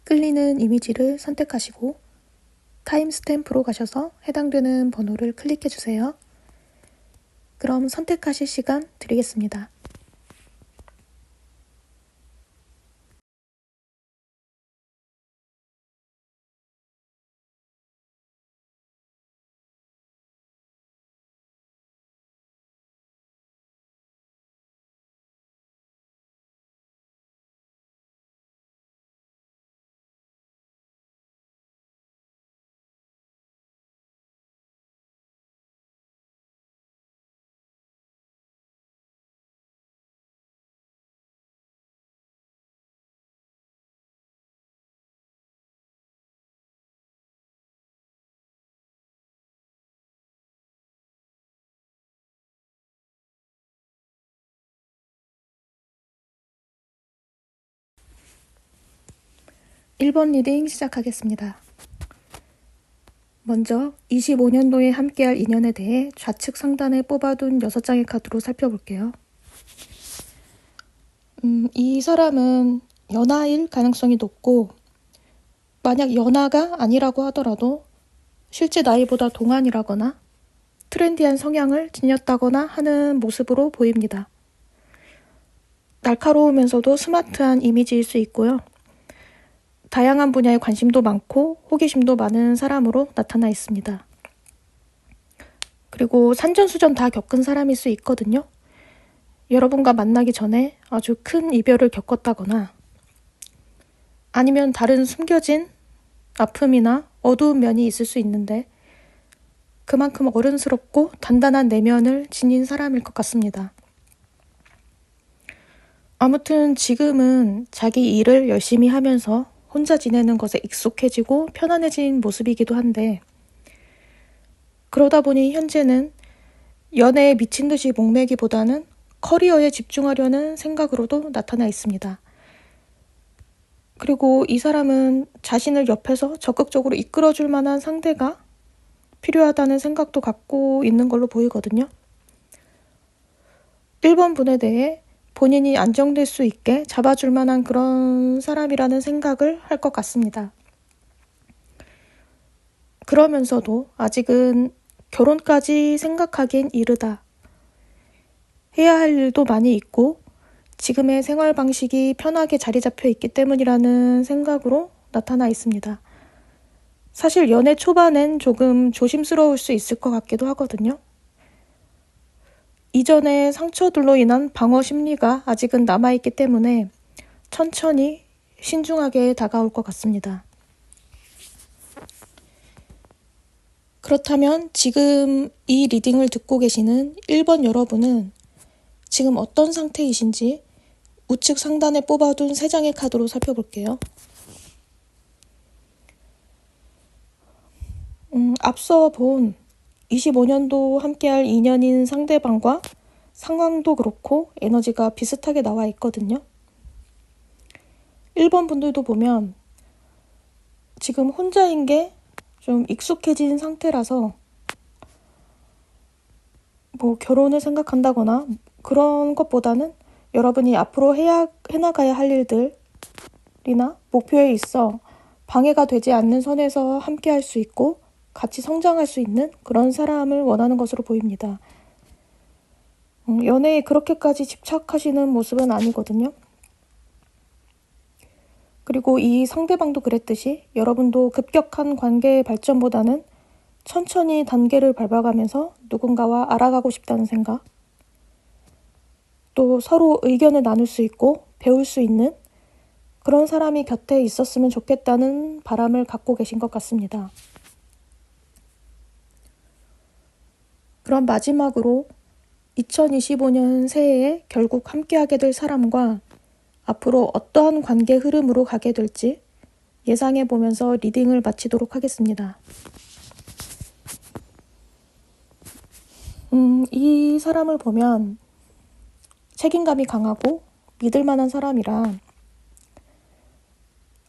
끌리는 이미지를 선택하시고 타임스탬프로 가셔서 해당되는 번호를 클릭해 주세요. 그럼 선택하실 시간 드리겠습니다. (1번) 리딩 시작하겠습니다. 먼저 25년도에 함께할 인연에 대해 좌측 상단에 뽑아둔 6장의 카드로 살펴볼게요. 이 사람은 연하일 가능성이 높고, 만약 연하가 아니라고 하더라도 실제 나이보다 동안이라거나 트렌디한 성향을 지녔다거나 하는 모습으로 보입니다. 날카로우면서도 스마트한 이미지일 수 있고요. 다양한 분야에 관심도 많고 호기심도 많은 사람으로 나타나 있습니다. 그리고 산전수전 다 겪은 사람일 수 있거든요. 여러분과 만나기 전에 아주 큰 이별을 겪었다거나 아니면 다른 숨겨진 아픔이나 어두운 면이 있을 수 있는데 그만큼 어른스럽고 단단한 내면을 지닌 사람일 것 같습니다. 아무튼 지금은 자기 일을 열심히 하면서 혼자 지내는 것에 익숙해지고 편안해진 모습이기도 한데, 그러다 보니 현재는 연애에 미친 듯이 목매기보다는 커리어에 집중하려는 생각으로도 나타나 있습니다. 그리고 이 사람은 자신을 옆에서 적극적으로 이끌어줄 만한 상대가 필요하다는 생각도 갖고 있는 걸로 보이거든요. 1번 분에 대해 본인이 안정될 수 있게 잡아줄 만한 그런 사람이라는 생각을 할 것 같습니다. 그러면서도 아직은 결혼까지 생각하기엔 이르다. 해야 할 일도 많이 있고 지금의 생활 방식이 편하게 자리 잡혀 있기 때문이라는 생각으로 나타나 있습니다. 사실 연애 초반엔 조금 조심스러울 수 있을 것 같기도 하거든요. 이전의 상처들로 인한 방어 심리가 아직은 남아있기 때문에 천천히 신중하게 다가올 것 같습니다. 그렇다면 지금 이 리딩을 듣고 계시는 1번 여러분은 지금 어떤 상태이신지 우측 상단에 뽑아둔 3장의 카드로 살펴볼게요. 앞서 본 25년도 함께할 인연인 상대방과 상황도 그렇고 에너지가 비슷하게 나와 있거든요. 1번 분들도 보면 지금 혼자인 게 좀 익숙해진 상태라서 결혼을 생각한다거나 그런 것보다는 여러분이 앞으로 해나가야 할 일들이나 목표에 있어 방해가 되지 않는 선에서 함께 할 수 있고 같이 성장할 수 있는 그런 사람을 원하는 것으로 보입니다. 연애에 그렇게까지 집착하시는 모습은 아니거든요. 그리고 이 상대방도 그랬듯이 여러분도 급격한 관계의 발전보다는 천천히 단계를 밟아가면서 누군가와 알아가고 싶다는 생각, 또 서로 의견을 나눌 수 있고 배울 수 있는 그런 사람이 곁에 있었으면 좋겠다는 바람을 갖고 계신 것 같습니다. 그럼 마지막으로 2025년 새해에 결국 함께하게 될 사람과 앞으로 어떠한 관계 흐름으로 가게 될지 예상해보면서 리딩을 마치도록 하겠습니다. 이 사람을 보면 책임감이 강하고 믿을 만한 사람이라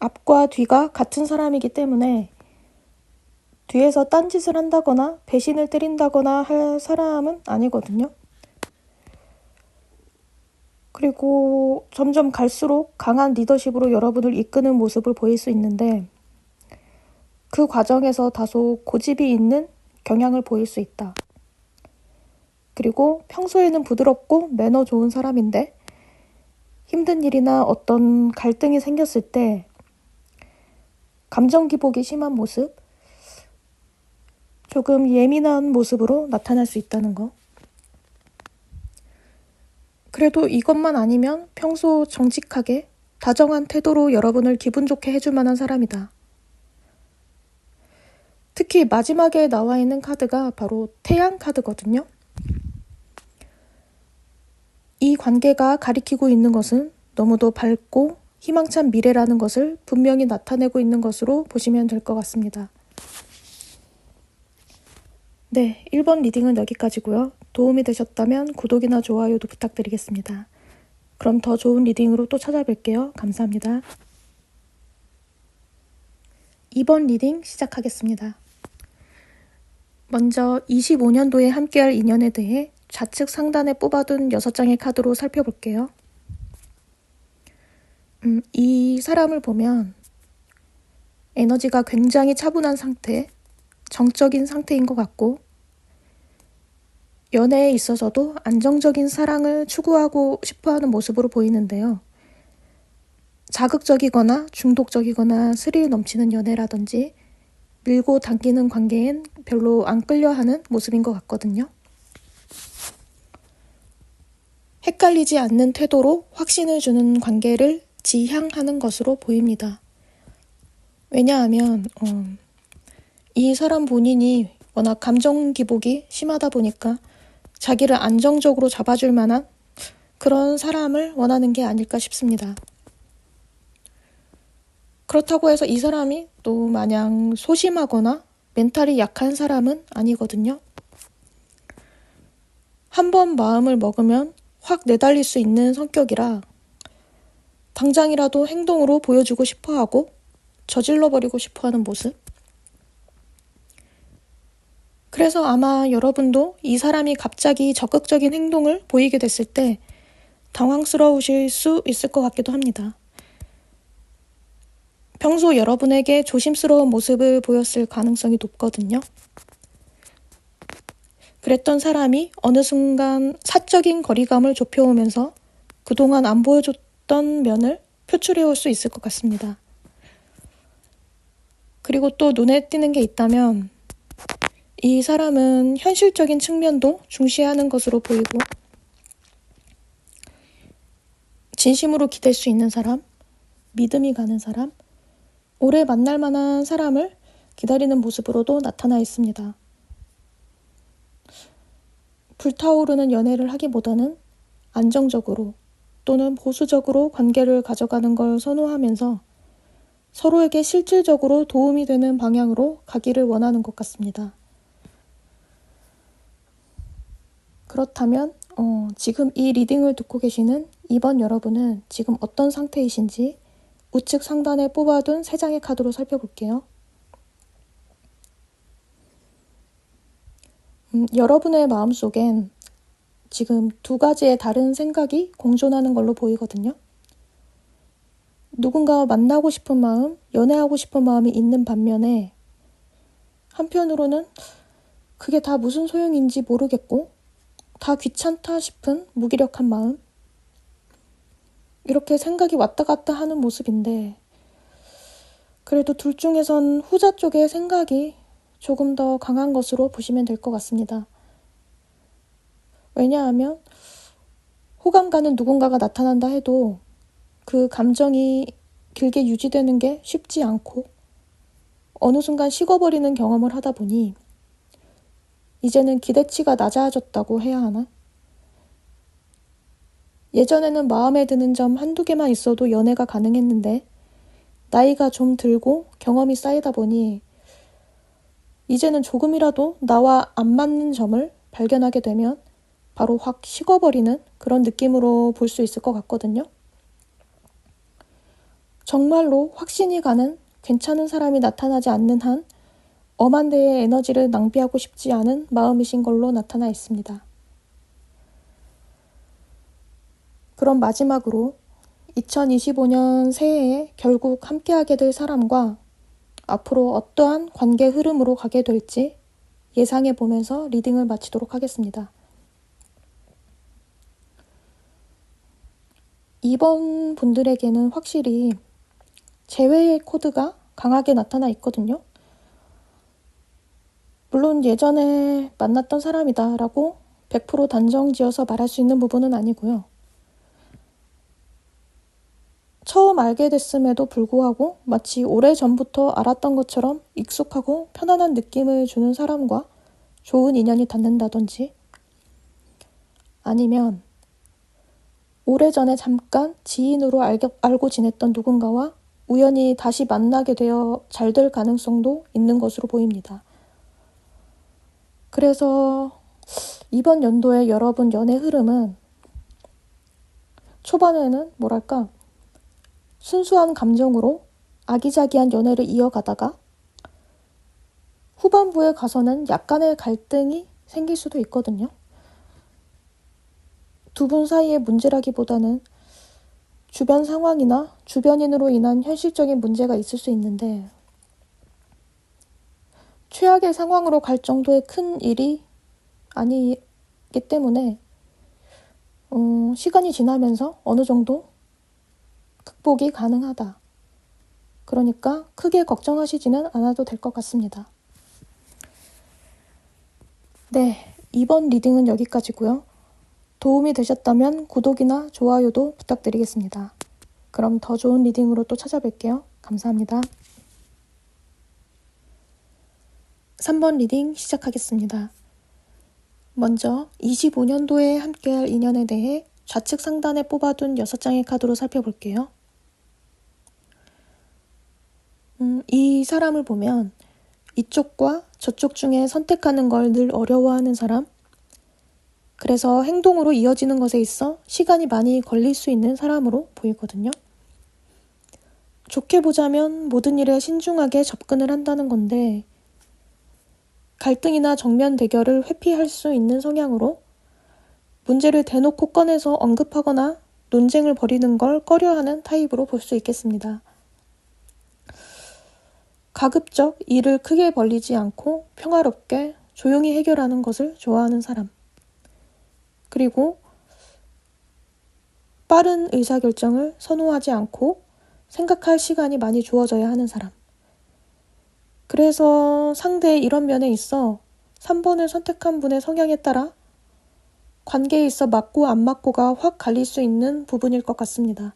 앞과 뒤가 같은 사람이기 때문에 뒤에서 딴짓을 한다거나 배신을 때린다거나 할 사람은 아니거든요. 그리고 점점 갈수록 강한 리더십으로 여러분을 이끄는 모습을 보일 수 있는데 그 과정에서 다소 고집이 있는 경향을 보일 수 있다. 그리고 평소에는 부드럽고 매너 좋은 사람인데 힘든 일이나 어떤 갈등이 생겼을 때 감정 기복이 심한 모습, 조금 예민한 모습으로 나타날 수 있다는 거. 그래도 이것만 아니면 평소 정직하게 다정한 태도로 여러분을 기분 좋게 해줄 만한 사람이다. 특히 마지막에 나와 있는 카드가 바로 태양 카드거든요. 이 관계가 가리키고 있는 것은 너무도 밝고 희망찬 미래라는 것을 분명히 나타내고 있는 것으로 보시면 될 것 같습니다. 네, 1번 리딩은 여기까지고요. 도움이 되셨다면 구독이나 좋아요도 부탁드리겠습니다. 그럼 더 좋은 리딩으로 또 찾아뵐게요. 감사합니다. 2번 리딩 시작하겠습니다. 먼저 25년도에 함께할 인연에 대해 좌측 상단에 뽑아둔 6장의 카드로 살펴볼게요. 이 사람을 보면 에너지가 굉장히 차분한 상태, 정적인 상태인 것 같고 연애에 있어서도 안정적인 사랑을 추구하고 싶어하는 모습으로 보이는데요. 자극적이거나 중독적이거나 스릴 넘치는 연애라든지 밀고 당기는 관계엔 별로 안 끌려하는 모습인 것 같거든요. 헷갈리지 않는 태도로 확신을 주는 관계를 지향하는 것으로 보입니다. 왜냐하면 이 사람 본인이 워낙 감정 기복이 심하다 보니까 자기를 안정적으로 잡아줄 만한 그런 사람을 원하는 게 아닐까 싶습니다. 그렇다고 해서 이 사람이 또 마냥 소심하거나 멘탈이 약한 사람은 아니거든요. 한번 마음을 먹으면 확 내달릴 수 있는 성격이라 당장이라도 행동으로 보여주고 싶어하고 저질러버리고 싶어하는 모습. 그래서 아마 여러분도 이 사람이 갑자기 적극적인 행동을 보이게 됐을 때 당황스러우실 수 있을 것 같기도 합니다. 평소 여러분에게 조심스러운 모습을 보였을 가능성이 높거든요. 그랬던 사람이 어느 순간 사적인 거리감을 좁혀오면서 그동안 안 보여줬던 면을 표출해올 수 있을 것 같습니다. 그리고 또 눈에 띄는 게 있다면 이 사람은 현실적인 측면도 중시하는 것으로 보이고 진심으로 기댈 수 있는 사람, 믿음이 가는 사람, 오래 만날 만한 사람을 기다리는 모습으로도 나타나 있습니다. 불타오르는 연애를 하기보다는 안정적으로 또는 보수적으로 관계를 가져가는 걸 선호하면서 서로에게 실질적으로 도움이 되는 방향으로 가기를 원하는 것 같습니다. 그렇다면 지금 이 리딩을 듣고 계시는 2번 여러분은 지금 어떤 상태이신지 우측 상단에 뽑아둔 3장의 카드로 살펴볼게요. 여러분의 마음속엔 지금 2가지의 다른 생각이 공존하는 걸로 보이거든요. 누군가와 만나고 싶은 마음, 연애하고 싶은 마음이 있는 반면에 한편으로는 그게 다 무슨 소용인지 모르겠고 다 귀찮다 싶은 무기력한 마음, 이렇게 생각이 왔다 갔다 하는 모습인데 그래도 둘 중에선 후자 쪽의 생각이 조금 더 강한 것으로 보시면 될 것 같습니다. 왜냐하면 호감 가는 누군가가 나타난다 해도 그 감정이 길게 유지되는 게 쉽지 않고 어느 순간 식어버리는 경험을 하다 보니 이제는 기대치가 낮아졌다고 해야 하나? 예전에는 마음에 드는 점 한두 개만 있어도 연애가 가능했는데 나이가 좀 들고 경험이 쌓이다 보니 이제는 조금이라도 나와 안 맞는 점을 발견하게 되면 바로 확 식어버리는 그런 느낌으로 볼 수 있을 것 같거든요. 정말로 확신이 가는 괜찮은 사람이 나타나지 않는 한 엄한 데에 에너지를 낭비하고 싶지 않은 마음이신 걸로 나타나 있습니다. 그럼 마지막으로 2025년 새해에 결국 함께하게 될 사람과 앞으로 어떠한 관계 흐름으로 가게 될지 예상해 보면서 리딩을 마치도록 하겠습니다. 2번 분들에게는 확실히 재회의 코드가 강하게 나타나 있거든요. 물론 예전에 만났던 사람이다 라고 100% 단정 지어서 말할 수 있는 부분은 아니고요. 처음 알게 됐음에도 불구하고 마치 오래전부터 알았던 것처럼 익숙하고 편안한 느낌을 주는 사람과 좋은 인연이 닿는다든지, 아니면 오래전에 잠깐 지인으로 알고 지냈던 누군가와 우연히 다시 만나게 되어 잘 될 가능성도 있는 것으로 보입니다. 그래서 이번 연도의 여러분 연애 흐름은 초반에는 순수한 감정으로 아기자기한 연애를 이어가다가 후반부에 가서는 약간의 갈등이 생길 수도 있거든요. 두 분 사이의 문제라기보다는 주변 상황이나 주변인으로 인한 현실적인 문제가 있을 수 있는데, 최악의 상황으로 갈 정도의 큰 일이 아니기 때문에 시간이 지나면서 어느 정도 극복이 가능하다. 그러니까 크게 걱정하시지는 않아도 될 것 같습니다. 네, 이번 리딩은 여기까지고요. 도움이 되셨다면 구독이나 좋아요도 부탁드리겠습니다. 그럼 더 좋은 리딩으로 또 찾아뵐게요. 감사합니다. 3번 리딩 시작하겠습니다. 먼저 25년도에 함께할 인연에 대해 좌측 상단에 뽑아둔 6장의 카드로 살펴볼게요. 이 사람을 보면 이쪽과 저쪽 중에 선택하는 걸 늘 어려워하는 사람, 그래서 행동으로 이어지는 것에 있어 시간이 많이 걸릴 수 있는 사람으로 보이거든요. 좋게 보자면 모든 일에 신중하게 접근을 한다는 건데, 갈등이나 정면 대결을 회피할 수 있는 성향으로 문제를 대놓고 꺼내서 언급하거나 논쟁을 벌이는 걸 꺼려하는 타입으로 볼 수 있겠습니다. 가급적 일을 크게 벌리지 않고 평화롭게 조용히 해결하는 것을 좋아하는 사람. 그리고 빠른 의사결정을 선호하지 않고 생각할 시간이 많이 주어져야 하는 사람. 그래서 상대의 이런 면에 있어 3번을 선택한 분의 성향에 따라 관계에 있어 맞고 안 맞고가 확 갈릴 수 있는 부분일 것 같습니다.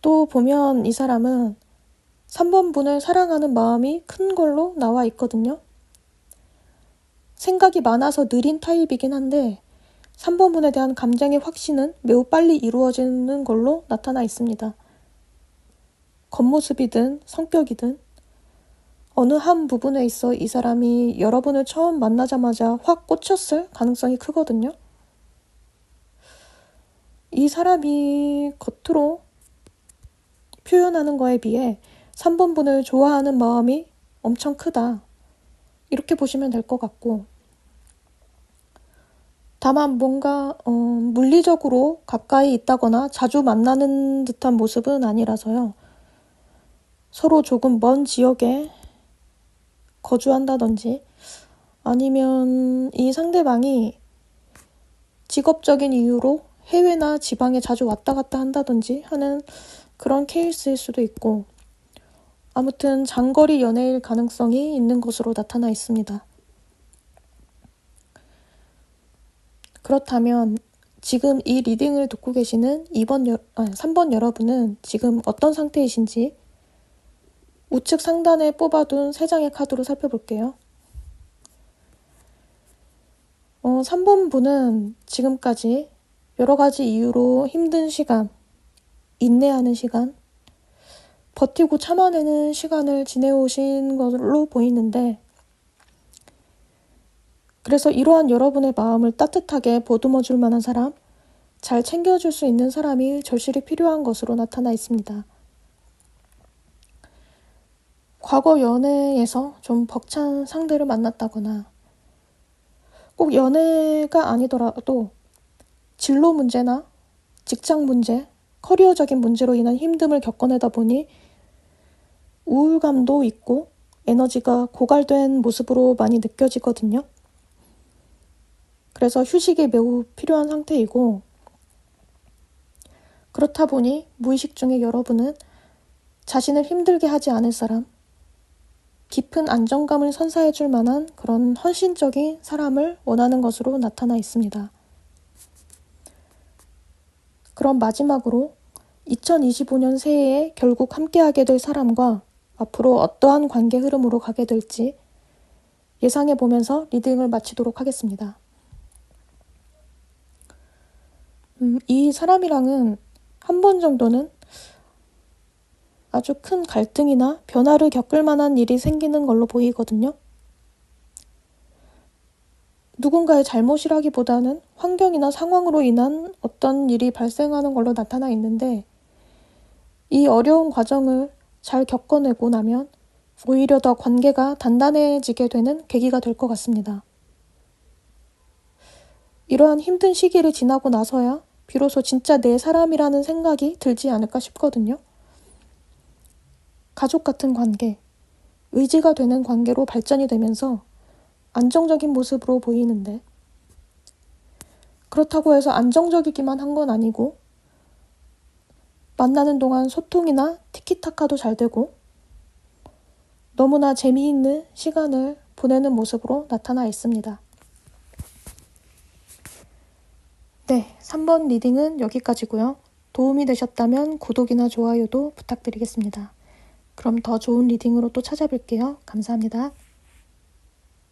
또 보면 이 사람은 3번 분을 사랑하는 마음이 큰 걸로 나와 있거든요. 생각이 많아서 느린 타입이긴 한데 3번 분에 대한 감정의 확신은 매우 빨리 이루어지는 걸로 나타나 있습니다. 겉모습이든 성격이든 어느 한 부분에 있어 이 사람이 여러분을 처음 만나자마자 확 꽂혔을 가능성이 크거든요. 이 사람이 겉으로 표현하는 거에 비해 3번 분을 좋아하는 마음이 엄청 크다. 이렇게 보시면 될 것 같고, 다만 뭔가 물리적으로 가까이 있다거나 자주 만나는 듯한 모습은 아니라서요. 서로 조금 먼 지역에 거주한다든지 아니면 이 상대방이 직업적인 이유로 해외나 지방에 자주 왔다 갔다 한다든지 하는 그런 케이스일 수도 있고, 아무튼 장거리 연애일 가능성이 있는 것으로 나타나 있습니다. 그렇다면 지금 이 리딩을 듣고 계시는 3번 여러분은 지금 어떤 상태이신지 우측 상단에 뽑아둔 3장의 카드로 살펴볼게요. 3번 분은 지금까지 여러 가지 이유로 힘든 시간, 인내하는 시간, 버티고 참아내는 시간을 지내오신 걸로 보이는데, 그래서 이러한 여러분의 마음을 따뜻하게 보듬어 줄 만한 사람, 잘 챙겨줄 수 있는 사람이 절실히 필요한 것으로 나타나 있습니다. 과거 연애에서 좀 벅찬 상대를 만났다거나, 꼭 연애가 아니더라도 진로 문제나 직장 문제, 커리어적인 문제로 인한 힘듦을 겪어내다 보니 우울감도 있고 에너지가 고갈된 모습으로 많이 느껴지거든요. 그래서 휴식이 매우 필요한 상태이고, 그렇다 보니 무의식 중에 여러분은 자신을 힘들게 하지 않을 사람, 깊은 안정감을 선사해 줄 만한 그런 헌신적인 사람을 원하는 것으로 나타나 있습니다. 그럼 마지막으로 2025년 새해에 결국 함께하게 될 사람과 앞으로 어떠한 관계 흐름으로 가게 될지 예상해 보면서 리딩을 마치도록 하겠습니다. 이 사람이랑은 한 번 정도는 아주 큰 갈등이나 변화를 겪을 만한 일이 생기는 걸로 보이거든요. 누군가의 잘못이라기보다는 환경이나 상황으로 인한 어떤 일이 발생하는 걸로 나타나 있는데, 이 어려운 과정을 잘 겪어내고 나면 오히려 더 관계가 단단해지게 되는 계기가 될 것 같습니다. 이러한 힘든 시기를 지나고 나서야 비로소 진짜 내 사람이라는 생각이 들지 않을까 싶거든요. 가족 같은 관계, 의지가 되는 관계로 발전이 되면서 안정적인 모습으로 보이는데, 그렇다고 해서 안정적이기만 한 건 아니고 만나는 동안 소통이나 티키타카도 잘 되고 너무나 재미있는 시간을 보내는 모습으로 나타나 있습니다. 네, 3번 리딩은 여기까지고요. 도움이 되셨다면 구독이나 좋아요도 부탁드리겠습니다. 그럼 더 좋은 리딩으로 또 찾아뵐게요. 감사합니다.